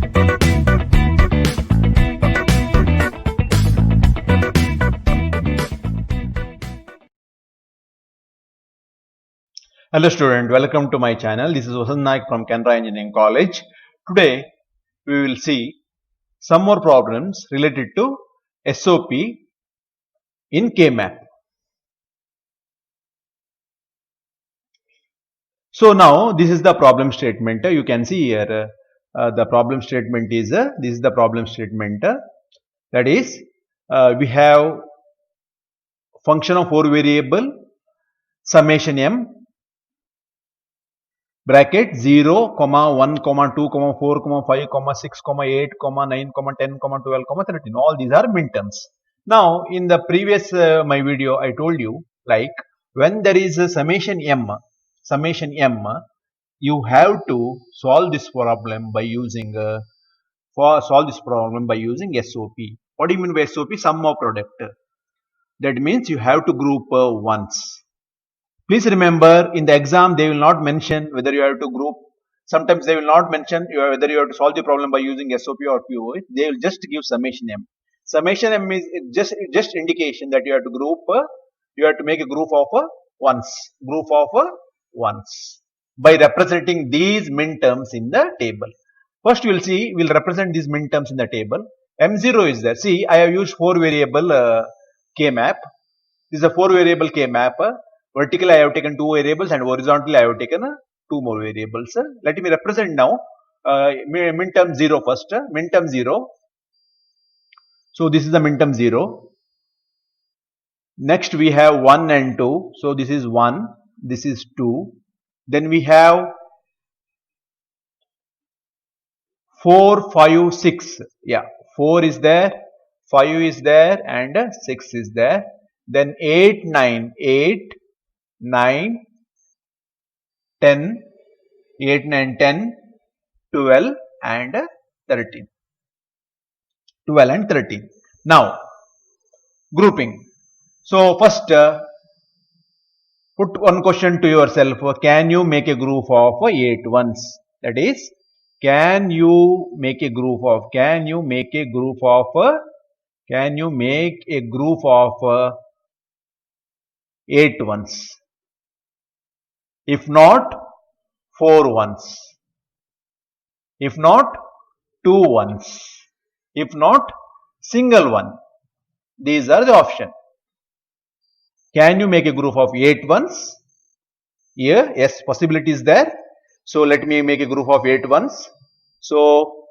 Hello student, welcome to my channel. This is Vasant Naik from Canara Engineering College. Today we will see some more problems related to SOP in KMap. So now this is the problem statement. You can see here the problem statement is this is the problem statement. That is we have function of 4 variable summation m bracket 0, 1, 2, 4, 5, 6, 8, 9, 10, 12, 13. All these are minterms. Now, in the previous my video, I told you like when there is a summation m, you have to solve this problem by using SOP. What do you mean by SOP? Sum of product. That means you have to group once. Please remember, in the exam they will not mention whether you have to group. Sometimes they will not mention whether you have to solve the problem by using SOP or POA. They will just give summation m. Summation m is just indication that you have to group. You have to make a group of once. By representing these minterms in the table. First, we will see. We will represent these minterms in the table. M0 is there. See, I have used 4 variable K-map. This is a 4 variable K-map. Vertically, I have taken 2 variables and horizontally, I have taken 2 more variables. Let me represent now minterm 0 first. Minterm 0. So, this is the minterm 0. Next, we have 1 and 2. So, this is 1. This is 2. Then we have 4, 5, 6. Yeah, 4 is there, 5 is there, and 6 is there. Then 8, 9, 9, 10, 8, 9, 10, 12 and 13. 12 and 13. Now, grouping. So, first put one question to yourself. Can you make a group of 8 ones? That is, can you make a group of 8 ones? If not, 4 ones. If not, 2 ones. If not, single one. These are the options. Can you make a group of 8 ones? Here, yes, possibility is there. So, let me make a group of 8 ones. So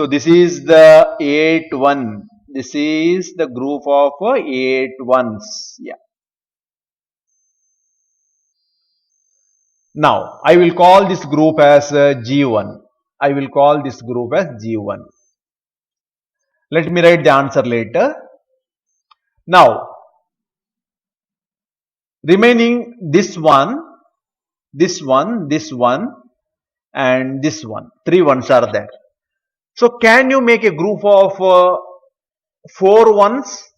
this is the 8 one. This is the group of 8 ones. Yeah. Now, I will call this group as G1. Let me write the answer later. Now, remaining this one, and this one. 3 ones are there. So, can you make a group of 4 ones?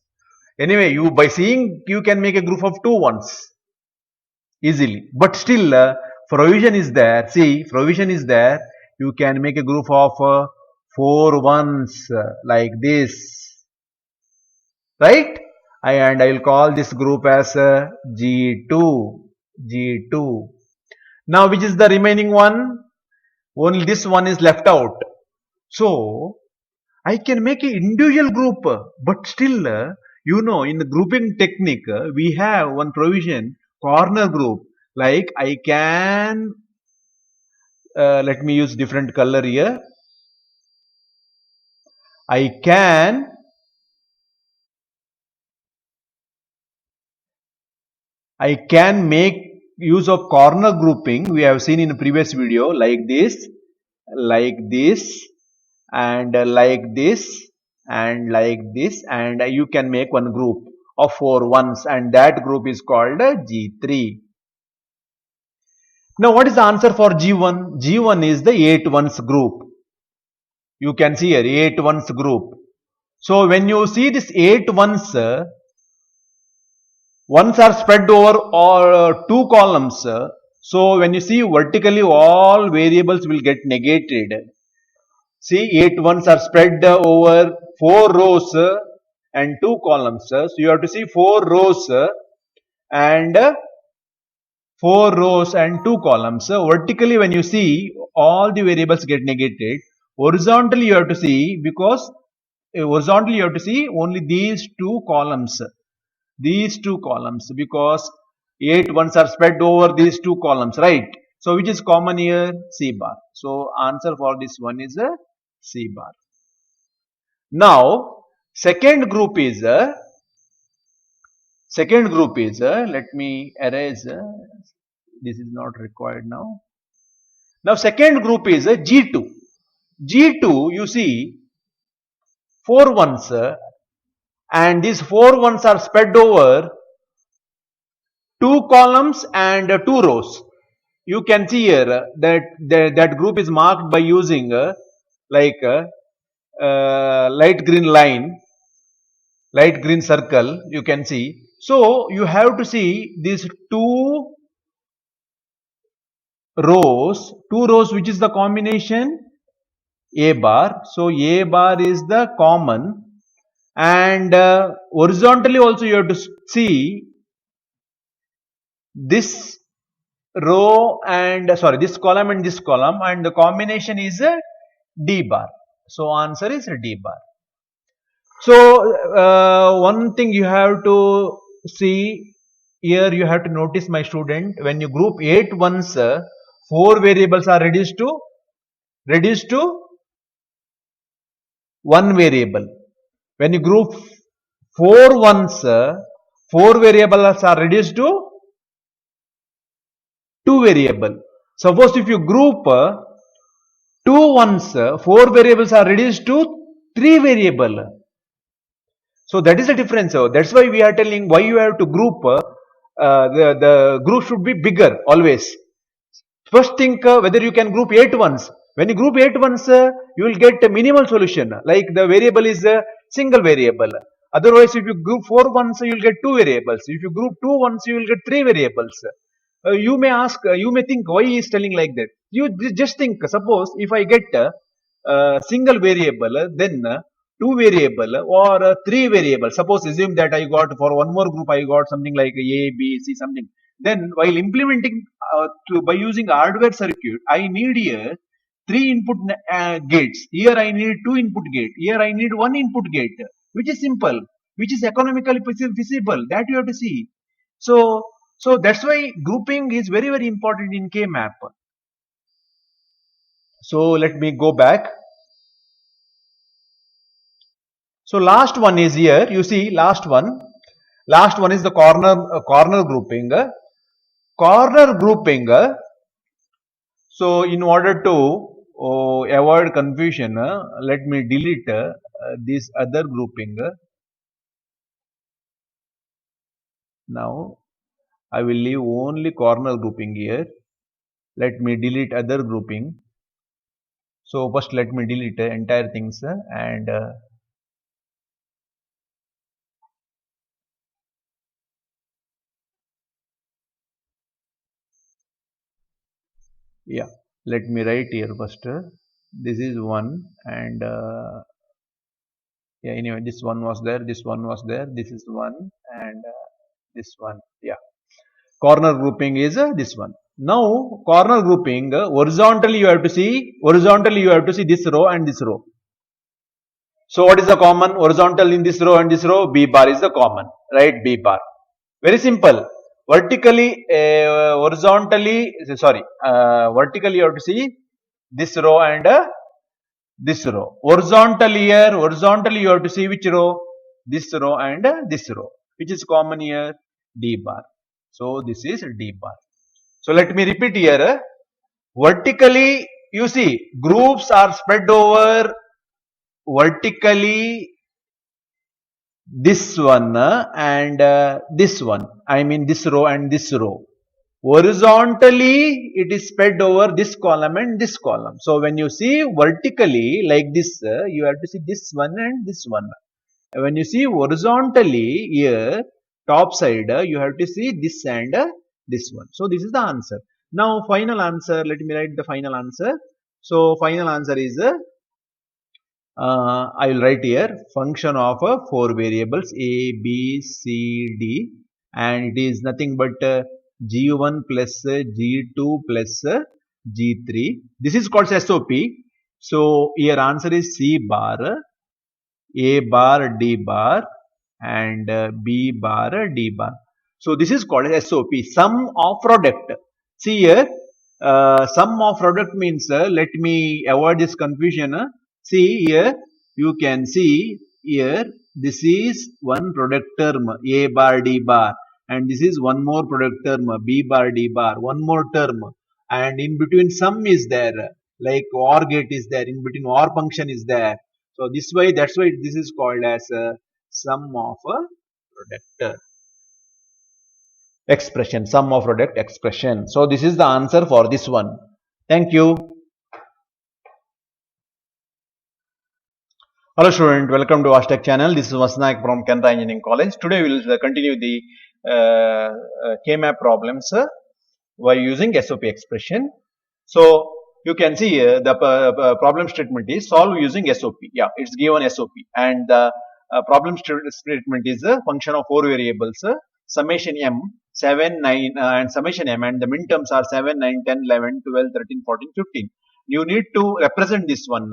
Anyway, by seeing you can make a group of 2 ones easily. But still, provision is there. See, provision is there. You can make a group of 4 ones like this. Right? And I will call this group as G2. Now, which is the remaining one? Only this one is left out. So, I can make an individual group, but still, in the grouping technique, we have one provision, corner group. Like I can, let me use different color here. I can make use of corner grouping. We have seen in the previous video, like this, and like this, and you can make one group of 4 ones, and that group is called G3. Now, what is the answer for G1? G1 is the 8 ones group. You can see here 8 ones group. So, when you see this 8 ones, ones are spread over all 2 columns. So, when you see vertically, all variables will get negated. See, 8 ones are spread over 4 rows and 2 columns. So you have to see 4 rows and 4 rows and 2 columns. Vertically, when you see, all the variables get negated. Horizontally, you have to see, because horizontally you have to see only these 2 columns. These 2 columns, because 8 ones are spread over these 2 columns, right? So which is common here? C bar. So answer for this one is a C bar. Now second group is let me erase, this is not required now. Now second group is G2. G2, you see 4 ones and these 4 ones are spread over 2 columns and 2 rows. You can see here that group is marked by using like light green line, light green circle, you can see. So you have to see these 2 rows, which is the combination A bar. So A bar is the common, and horizontally also you have to see this row and this column and this column, and the combination is D bar. So answer is D bar. So one thing you have to see here, you have to notice, my student, when you group 8 ones, 4 variables are reduced to 1 variable. When you group 4 ones, 4 variables are reduced to 2 variable. Suppose if you group 2 ones, 4 variables are reduced to 3 variable. So that is the difference. So that's why we are telling why you have to group. The group should be bigger always. First think whether you can group 8 ones. When you group 8 ones, you will get a minimal solution. Like the variable is a single variable. Otherwise, if you group 4 ones, you will get 2 variables. If you group 2 ones, you will get 3 variables. You may ask, you may think, why he is telling like that? You just think, suppose if I get a single variable, then 2 variable or 3 variable. Suppose assume that I got, for one more group, I got something like A, B, C, something. Then while implementing by using hardware circuit, I need here 3 input gates. Here I need 2 input gate. Here I need 1 input gate, which is simple, which is economically feasible. That you have to see. So that's why grouping is very, very important in K-map. So let me go back. So last one is here. You see, last one is the corner grouping. Corner grouping. So in order to avoid confusion, let me delete this other grouping. Now I will leave only corner grouping here. Let me delete other grouping. So first let me delete entire things and yeah, let me write here first. This is one, and yeah, anyway, this one was there, this one was there, this is one, and this one. Yeah, corner grouping is this one. Now corner grouping, horizontally you have to see this row and this row. So what is the common horizontal in this row and this row? B bar is the common, right? B bar. Very simple. Vertically, vertically you have to see this row and this row. Horizontally you have to see which row? This row and this row. Which is common here? D bar. So this is D bar. So let me repeat here. Vertically, you see, groups are spread over vertically this one and this one. I mean this row and this row. Horizontally, it is spread over this column and this column. So when you see vertically like this, you have to see this one and this one. When you see horizontally here, top side, you have to see this and this one. So this is the answer. Now final answer, let me write the final answer. So final answer is I will write here function of 4 variables a, b, c, d, and it is nothing but g1 plus g2 plus g3. This is called SOP. So here answer is C bar, A bar, D bar, and B bar, D bar. So this is called SOP, sum of product. See here, sum of product means, let me avoid this confusion. See here, you can see here, this is one product term A bar, D bar, and this is one more product term B bar, D bar, one more term, and in between sum is there, like OR gate is there, in between OR function is there. So this way, that's why this is called as a sum of a product expression, sum of product expression. So this is the answer for this one. Thank you. Hello student, welcome to Ashtech channel. This is Vasnaik from Canara Engineering College. Today we will continue the K-map problems by using SOP expression. So you can see here the problem statement is solve using SOP. Yeah, it's given SOP, and the problem statement is a function of 4 variables, summation m 7, 9, and summation m, and the minterms are 7, 9, 10, 11, 12, 13, 14, 15. You need to represent this one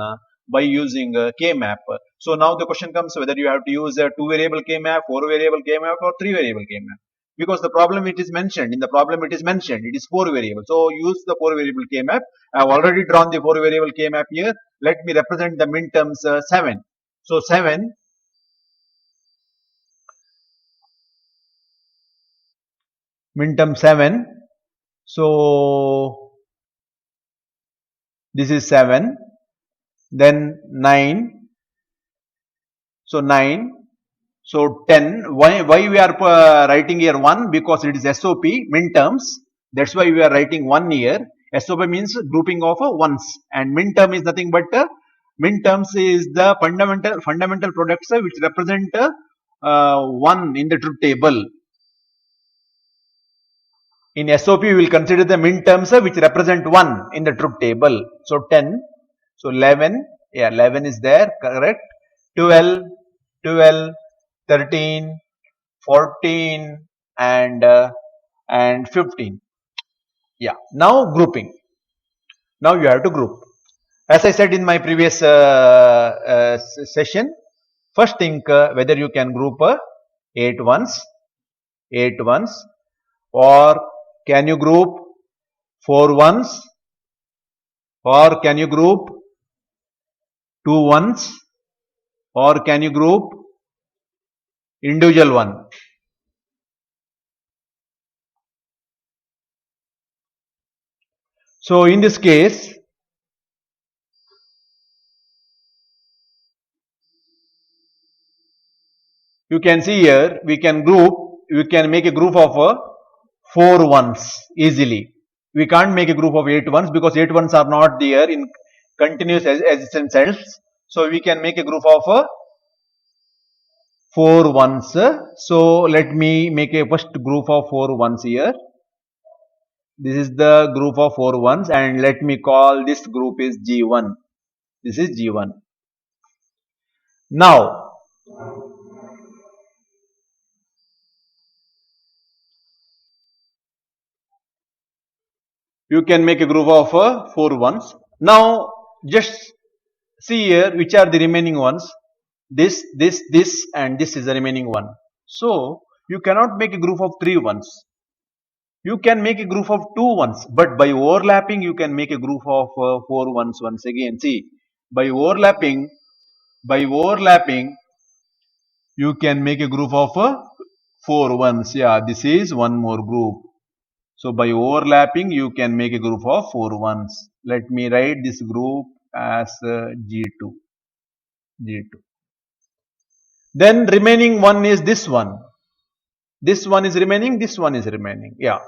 by using K-map. So now the question comes whether you have to use a 2 variable K-map, 4 variable K-map, or 3 variable K-map. Because the problem it is mentioned, in the problem it is mentioned, it is 4 variables. So use the 4 variable K-map. I have already drawn the 4 variable K-map here. Let me represent the minterms 7. So 7, minterm 7. So this is 7. Then 9. So 9. So 10. Why we are writing here 1? Because it is SOP, minterms. That's why we are writing 1 here. SOP means grouping of ones, and minterm is nothing but minterms is the fundamental products which represent 1 in the truth table. In SOP, we will consider the minterms which represent 1 in the truth table. So 10, so 11, yeah, 11 is there, correct. 12, 12, 13, 14, and 15. Yeah, now grouping. Now you have to group. As I said in my previous session, first think whether you can group 8 ones, or can you group 4 ones, or can you group 2 ones, or can you group individual one. So in this case, you can see here we can make a group of 4 ones easily. We can't make a group of 8 ones because 8 ones are not there in continuous existence cells. So we can make a group of 4 ones. So let me make a first group of 4 ones here. This is the group of 4 ones, and let me call this group is G1. This is G1. Now, you can make a group of 4 ones. Now, just see here which are the remaining ones. This, and this is the remaining one. So, you cannot make a group of 3 ones. You can make a group of 2 ones, but by overlapping, you can make a group of 4 ones once again. See, by overlapping, you can make a group of 4 ones. Yeah, this is one more group. So by overlapping, you can make a group of 4 ones. Let me write this group as G2. Then remaining one is this one. This one is remaining. This one is remaining. Yeah.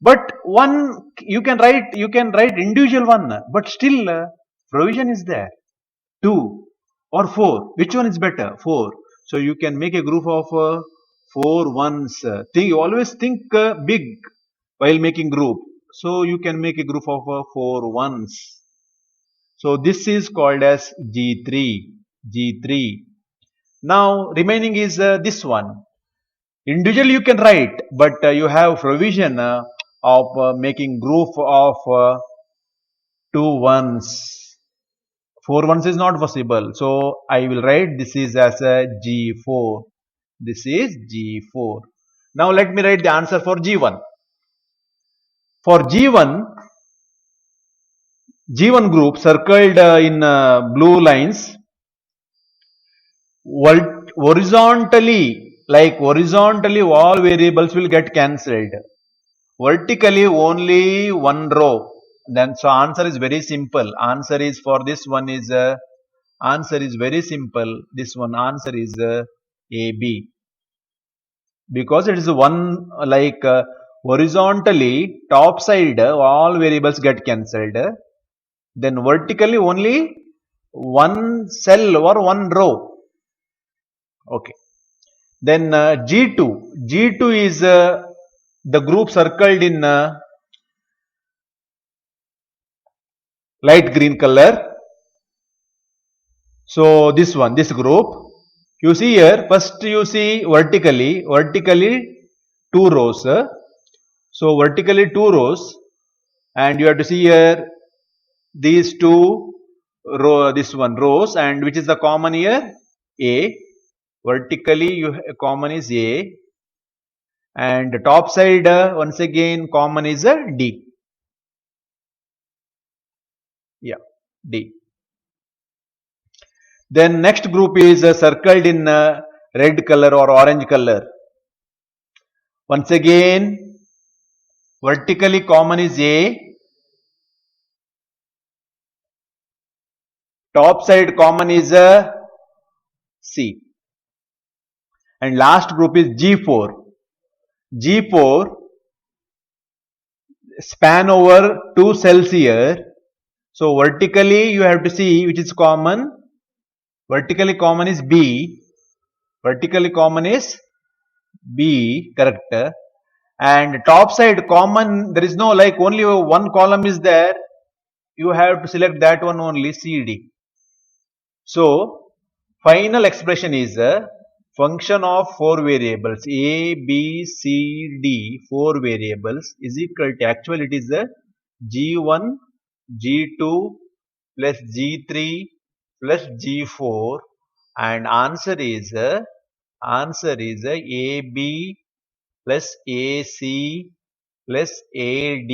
But one you can write individual one, but still provision is there. 2 or 4. Which one is better? 4. So you can make a group of 4 ones. Always think big while making group. So you can make a group of 4 ones. So this is called as G3. G3. Now remaining is this one. Individually you can write, but you have provision of making group of 2 1s. 4 1s is not possible. So I will write this is as a G4. This is G4. Now let me write the answer for G1. For G1, G1 group circled in blue lines, horizontally all variables will get cancelled. Vertically only one row. Then so answer is very simple. Answer is for this one is answer is very simple. This one answer is AB, because it is one horizontally top side all variables get cancelled. Then vertically only one cell or one row. Okay. Then G2. G2 is the group circled in light green color. So this one, this group. You see here, first you see vertically 2 rows. So vertically 2 rows, and you have to see here these 2 this one rows, and which is the common here? A. Vertically common is A, and the top side once again common is D. Yeah, D. Then next group is circled in red color or orange color. Once again vertically common is A, top side common is C, and last group is G4. G4 span over 2 cells here. So vertically you have to see which is common. Vertically common is B. Vertically common is B, correct. And top side common, there is no only one column is there. You have to select that one only, CD. So final expression is a function of 4 variables A, B, C, D, 4 variables is equal to, actually it is a G1, G2 plus G3 plus G4, and answer is AB plus AC plus AD,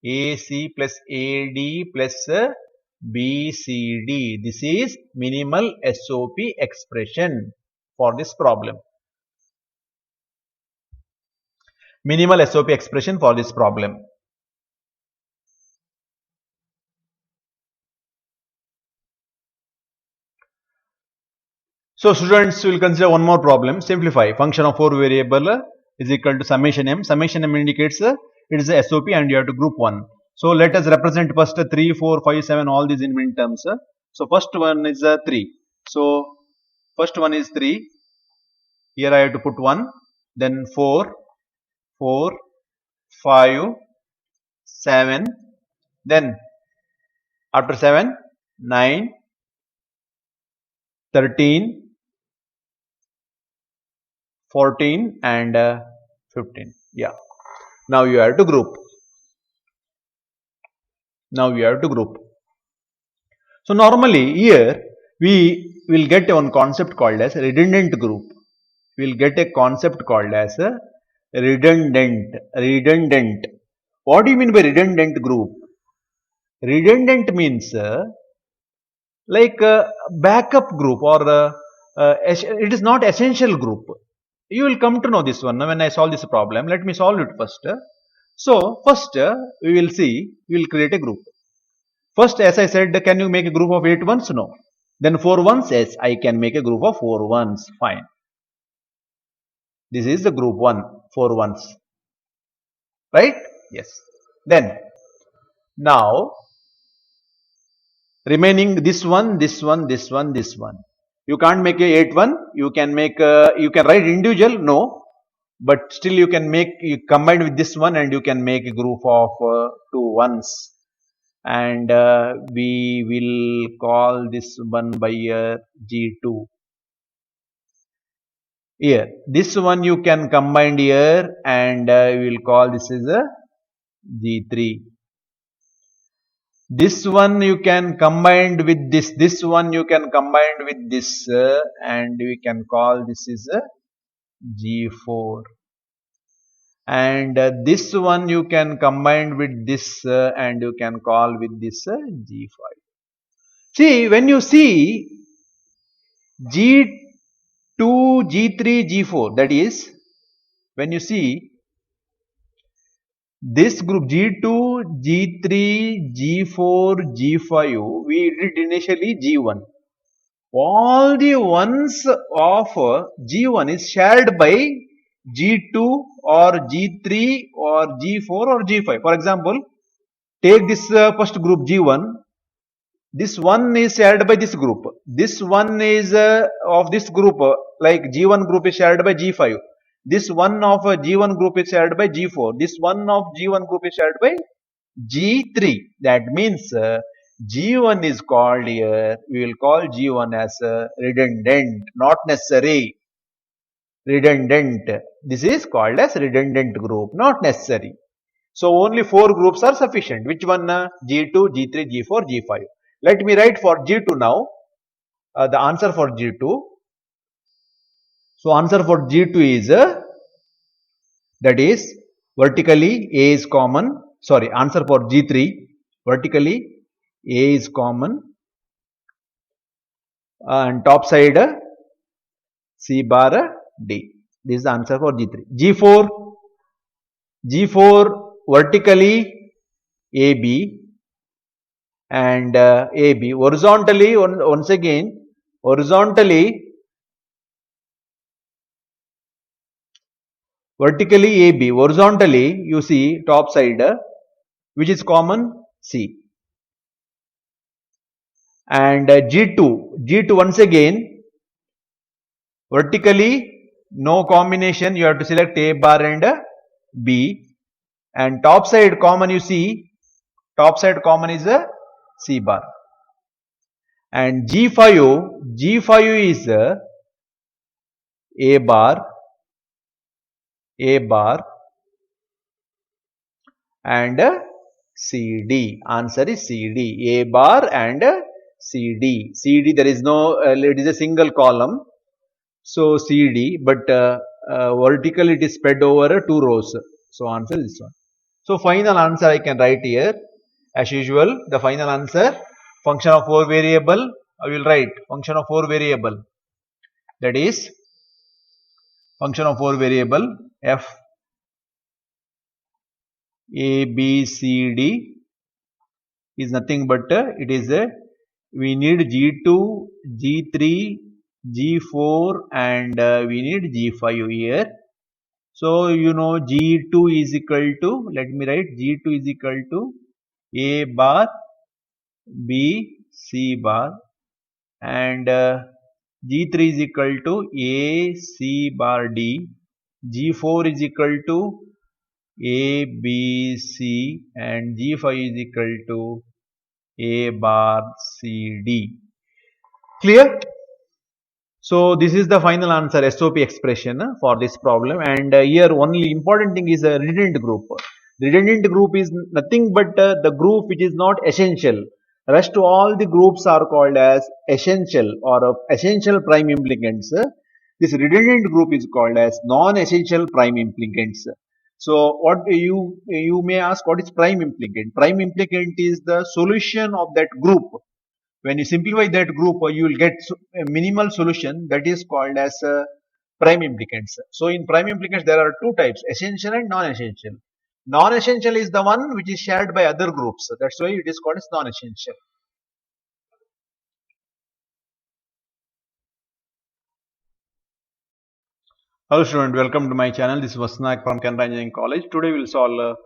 AC plus AD plus BCD. This is minimal SOP expression for this problem. Minimal SOP expression for this problem. So students will consider one more problem. Simplify. Function of 4 variable is equal to summation m. Summation m indicates it is a SOP and you have to group 1. So let us represent first 3, 4, 5, 7 all these in min terms. So first one is 3. So first one is 3. Here I have to put 1. Then 4, 5, 7. Then after 7, 9, 13, 14 and 15. Yeah. Now you have to group. So normally here we will get one concept called as redundant group. We will get a concept called as a redundant. What do you mean by redundant group? Redundant means like a backup group, or it is not essential group. You will come to know this one when I solve this problem. Let me solve it first. So first we will see, we will create a group. First, as I said, can you make a group of 8 ones? No. Then 4 ones? Yes, I can make a group of 4 ones. Fine. This is the group 1, 4 ones. Right? Yes. Then, now, remaining this one, this one, this one, this one. You can't make a 8 one. You can make you can write individual, no. But still you can make, you combine with this one and you can make a group of 2 ones. and we will call this one by G2. Here, this one you can combine here, and we will call this is a G3. This one you can combine with this. This one you can combine with this, and we can call this is a G4. And this one you can combine with this, and you can call with this G5. See, when you see G2, G3, G4, that is, when you see this group G2, G3, G4, G5, we did initially G1. All the ones of G1 is shared by G2 or G3 or G4 or G5. For example, take this first group G1. This one is shared by this group. This one is of this group, like G1 group is shared by G5. This one of G1 group is shared by G4. This one of G1 group is shared by G3. That means G1 is called here, we will call G1 as redundant, not necessary. Redundant. This is called as redundant group, not necessary. So only 4 groups are sufficient. Which one? G2, G3, G4, G5. Let me write for G2 now. The answer for G2. So answer for G2 is that is vertically A is common. Sorry, answer for G3 vertically A is common and top side C bar D. This is the answer for G3. G4 vertically AB and AB horizontally once again horizontally vertically AB horizontally you see top side which is common C and G2 once again vertically no combination, you have to select A bar and B and top side common, you see top side common is a C bar and G5 is A bar and CD. Answer is CD. A bar and CD. CD there is no, it is a single column. So CD, but vertical it is spread over 2 rows. So answer is this one. So final answer I can write here. As usual, the final answer, function of 4 variable, I will write function of 4 variable. That is function of 4 variable f a b c d is nothing but it is a, we need G2, G3, G4 and we need G5 here. So you know G2 is equal to, let me write G2 is equal to A bar B C bar and G3 is equal to A C bar D, G4 is equal to A B C and G5 is equal to A bar C D. Clear? So this is the final answer SOP expression for this problem and here only important thing is a redundant group. Redundant group is nothing but the group which is not essential. Rest all the groups are called as essential or essential prime implicants. This redundant group is called as non-essential prime implicants. So what you may ask, what is prime implicant? Prime implicant is the solution of that group. When you simplify that group, you will get a minimal solution that is called as prime implicants. So in prime implicants, there are 2 types, essential and non-essential. Non-essential is the one which is shared by other groups. That's why it is called as non-essential. Hello student, welcome to my channel. This is Vasnak from Canara Engineering College. Today we will solve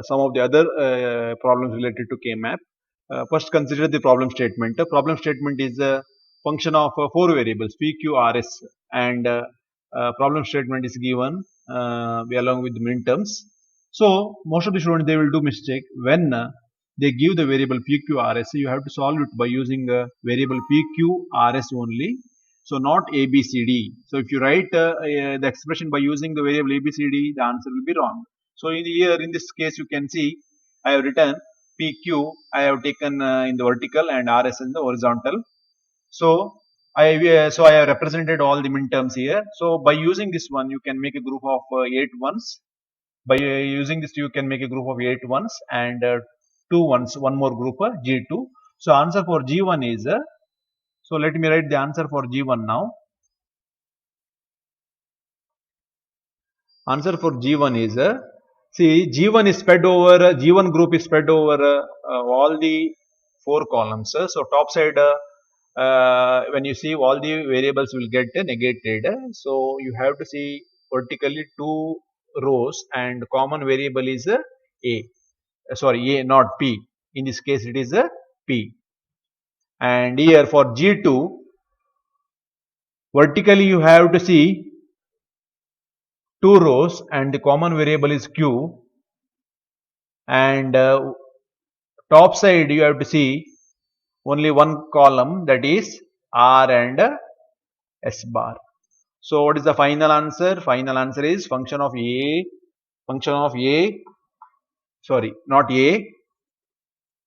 some of the other problems related to K-map. First consider the problem statement. The problem statement is a function of 4 variables P, Q, R, S and problem statement is given along with the min terms. So most of the students they will do mistake when they give the variable PQRS. So you have to solve it by using variable PQRS only. So not ABCD. So if you write the expression by using the variable ABCD, the answer will be wrong. So in this case, you can see I have written PQ. I have taken in the vertical and RS in the horizontal. So I have represented all the minterms here. So by using this one, you can make a group of 8 ones. By using this, you can make a group of 8 ones and 2 ones, one more group G2. So answer for G1 is so let me write the answer for G1 now. Answer for G1 is see G1 is spread over G1 group is spread over all the 4 columns. So top side when you see all the variables will get negated. So you have to see vertically 2 rows and common variable is A. Sorry, A not P. In this case it is P. And here for G2 vertically you have to see 2 rows and the common variable is Q, and top side you have to see only one column, that is R and S bar. So what is the final answer? Final answer is function of A, sorry, not A,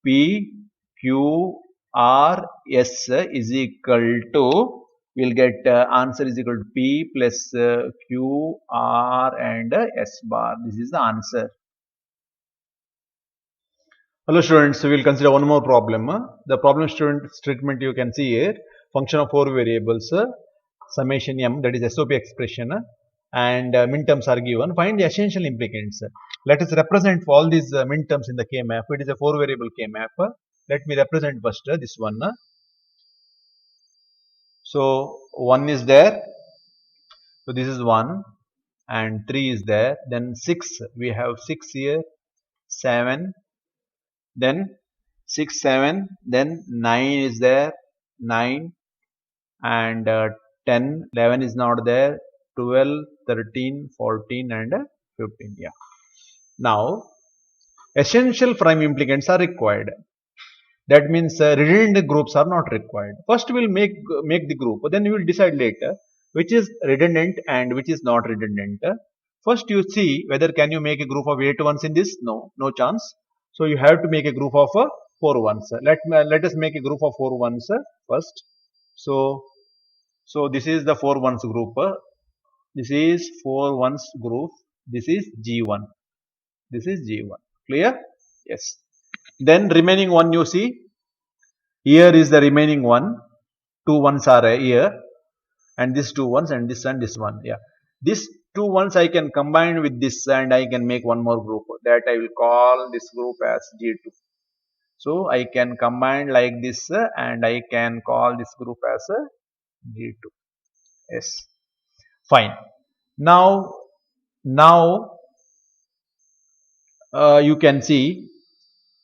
P, Q, R, S is equal to, we'll get answer is equal to P plus Q, R and S bar. This is the answer. Hello students, we will consider one more problem. The problem statement you can see here, function of 4 variables, summation m, that is SOP expression, and minterms are given. Find the essential implicants. Let us represent all these minterms in the K-map. It is a 4 variable K-map. Let me represent first this one. So 1 is there. So this is 1 and 3 is there. Then 6, we have 6 here, 7, then 6, 7, then 9 is there, 9 and 10, 11 is not there, 12, 13, 14 and 15. Yeah. Now, essential prime implicants are required. That means redundant groups are not required. First we will make the group, then we will decide later which is redundant and which is not redundant. First you see whether can you make a group of 8 ones in this? No chance. So you have to make a group of 4 ones. Let us make a group of 4 ones first. So this is the 4 ones group. This is 4 ones group. This is G1. This is G1. Clear? Yes. Then remaining one you see. Here is the remaining one. 2 ones are here, and this 2 ones and this one. Yeah. This 2 ones I can combine with this and I can make one more group. That I will call this group as G2. So I can combine like this and I can call this group as G2. Yes. Fine. Now you can see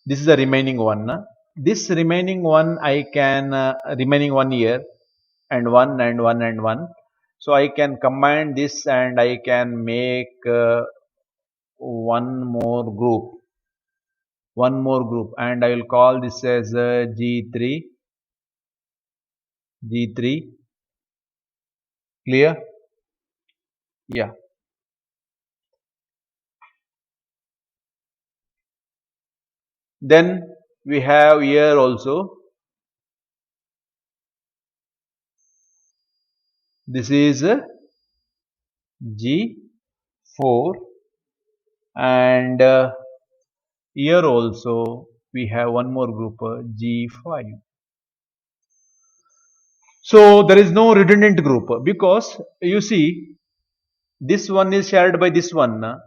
this is the remaining one. This remaining one I can remaining one here and 1 and 1 and 1. So I can combine this and I can make one more group, and I will call this as G3. Clear? Yeah. Then we have here also, this is G4, and here also we have one more group G5. So there is no redundant group because you see this one is shared by this one.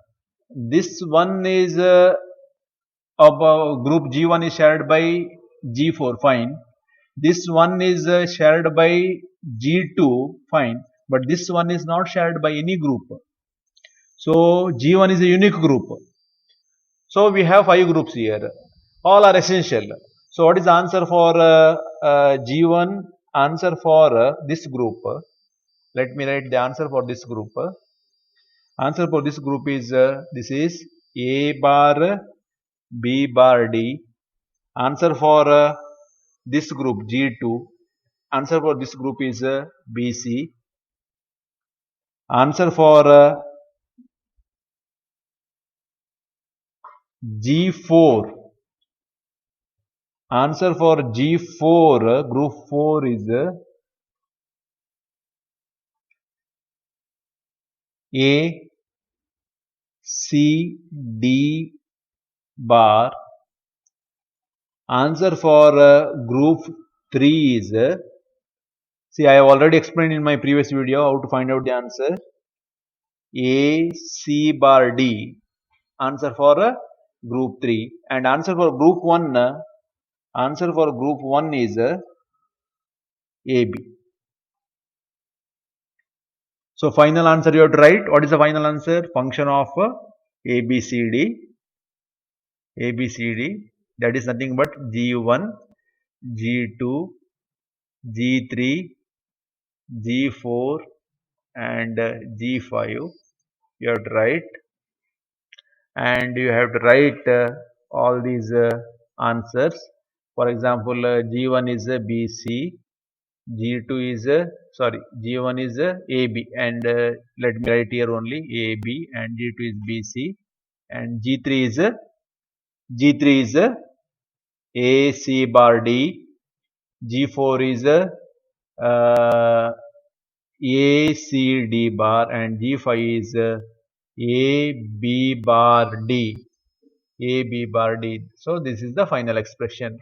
This one is of group G1 is shared by G4, fine. This one is shared by G2, fine. But this one is not shared by any group. So G1 is a unique group. So we have 5 groups here. All are essential. So what is the answer for G1? Answer for this group. Let me write the answer for this group. Answer for this group is this is A bar, B bar D, Answer for this group G2. Answer for this group is BC. Answer for G4. Answer for G4, group 4 is A, C, D bar. Answer for group 3 is, see, I have already explained in my previous video how to find out the answer. A, C bar D. Answer for group 3. And answer for group 1, answer for group 1 is AB. So final answer you have to write. What is the final answer? Function of ABCD. ABCD, that is nothing but G1, G2, G3, G4 and G5. You have to write, and you have to write all these answers. For example, G1 is BC, G2 is G1 is AB, and let me write here only AB, and G2 is BC, and G3 is AC bar D, G4 is ACD bar, and G5 is AB bar D. AB bar D. So this is the final expression.